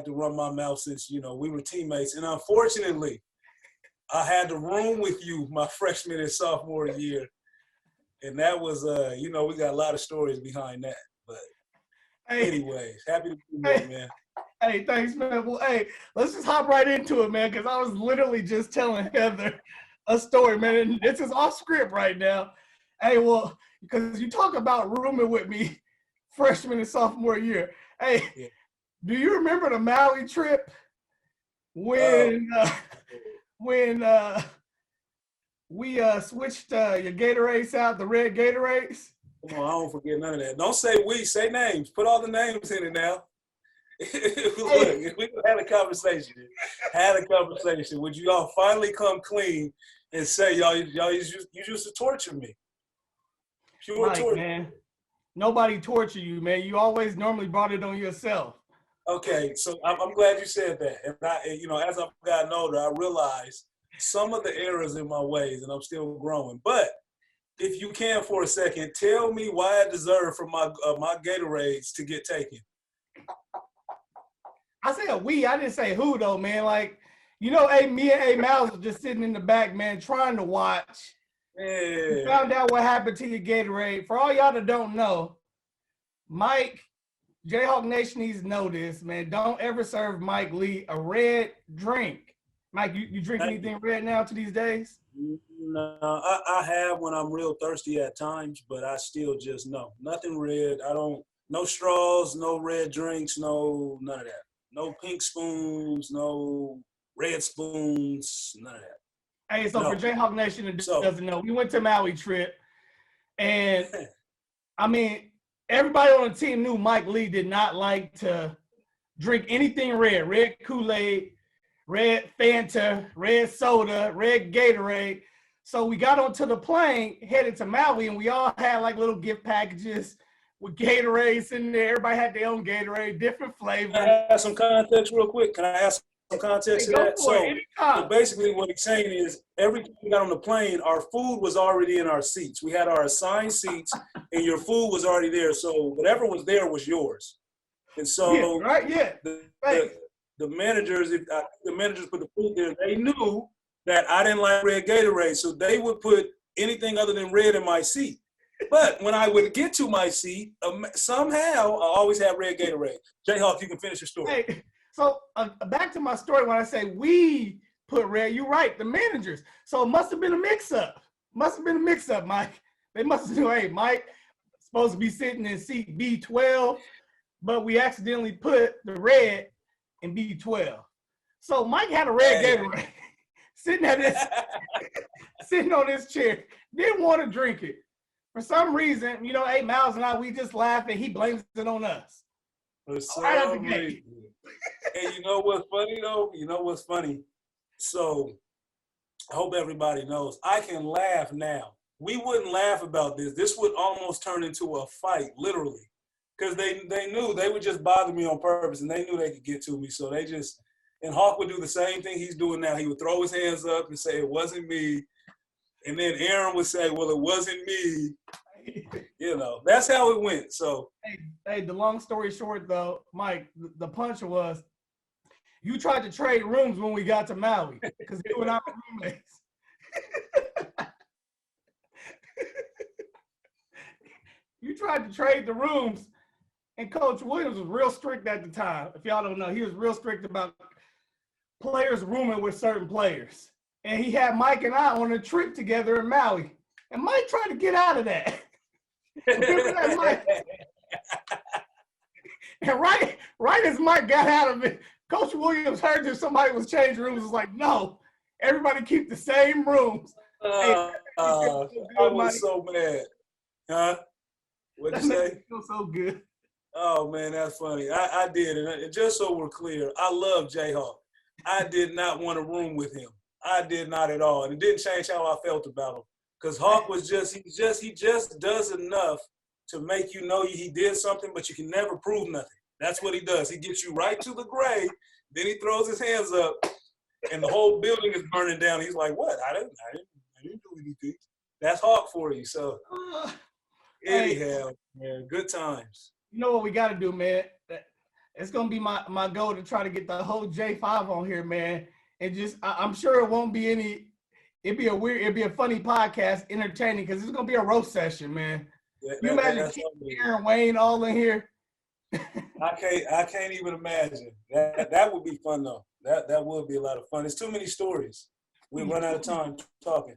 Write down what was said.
like to run my mouth since, we were teammates. And unfortunately, I had to room with you my freshman and sophomore year. And that was, we got a lot of stories behind that. But anyways, happy to be here, man. Hey, thanks, man. Well, hey, let's just hop right into it, man, because I was literally just telling Heather a story, man. And this is off script right now. Hey, well, because you talk about rooming with me freshman and sophomore year. Hey, do you remember the Maui trip when we switched your Gatorades out, the red Gatorades? Come on, I don't forget none of that. Don't say we, say names. Put all the names in it now. Look, we had a conversation. Would you all finally come clean and say y'all used to torture me? Pure Mike, torture. Man. Nobody tortured you, man. You always normally brought it on yourself. Okay, so I'm glad you said that. And as I've gotten older, I realized some of the errors in my ways, and I'm still growing. But if you can for a second, tell me why I deserve for my Gatorades to get taken. I said we. I didn't say who though, man. Like, me and A Mouse was just sitting in the back, man, trying to watch. Yeah. We found out what happened to your Gatorade. For all y'all that don't know, Mike, Jayhawk Nation needs to know this, man. Don't ever serve Mike Lee a red drink. Mike, you drink anything red now to these days? No, I have when I'm real thirsty at times, but I still just nothing red. No straws, no red drinks, none of that. No pink spoons, no red spoons, none of that. Hey, so for Jayhawk Nation that doesn't know, we went to Maui trip, and I mean, everybody on the team knew Mike Lee did not like to drink anything red Kool-Aid, red Fanta, red soda, red Gatorade. So we got onto the plane, headed to Maui, and we all had like little gift packages with Gatorades in there. Everybody had their own Gatorade, different flavors. Can I add some context real quick? Can I add some context to that? So basically what he's saying is every time we got on the plane, our food was already in our seats. We had our assigned seats, and your food was already there. So whatever was there was yours. And so the managers, the managers put the food there, they knew that I didn't like red Gatorade, so they would put anything other than red in my seat. But when I would get to my seat, somehow I always have red Gatorade. Jayhawk, you can finish your story. Hey, so back to my story when I say we put red, you're right, the managers. So it must have been a mix-up. Mike. They must have said, hey, Mike supposed to be sitting in seat B12, but we accidentally put the red in B12. So Mike had a red Gatorade sitting on his chair, didn't want to drink it. For some reason, 8 Miles and I, we just laugh and he blames it on us. For some reason. And you know what's funny though? So I hope everybody knows I can laugh now. We wouldn't laugh about this. This would almost turn into a fight, literally. Because they knew they would just bother me on purpose and they knew they could get to me. So and Hawk would do the same thing he's doing now. He would throw his hands up and say, it wasn't me. And then Aaron would say, well, it wasn't me. That's how it went. So, hey, the long story short, though, Mike, the punch was you tried to trade rooms when we got to Maui because you and I were roommates. You tried to trade the rooms, and Coach Williams was real strict at the time. If y'all don't know, he was real strict about players rooming with certain players. And he had Mike and I on a trip together in Maui. And Mike tried to get out of that. Remember that, Mike? And right as Mike got out of it, Coach Williams heard that somebody was changing rooms. Was like, no, everybody keep the same rooms. I was so mad. Huh? What'd you say? Feel so good. Oh, man, that's funny. I did. And just so we're clear, I love Jayhawk. I did not want to room with him. I did not at all. And it didn't change how I felt about him. Because Hawk was he just does enough to make you know he did something, but you can never prove nothing. That's what he does. He gets you right to the grave, then he throws his hands up, and the whole building is burning down. He's like, what? I didn't do anything. That's Hawk for you. So anyhow, man, good times. You know what we got to do, man? it's gonna be my goal to try to get the whole J5 on here, man. And just I'm sure it won't be any. It'd be a funny podcast, entertaining, because it's gonna be a roast session, man. You imagine Aaron Wayne all in here. I can't even imagine. That would be fun though. That would be a lot of fun. There's too many stories. We run out of time talking.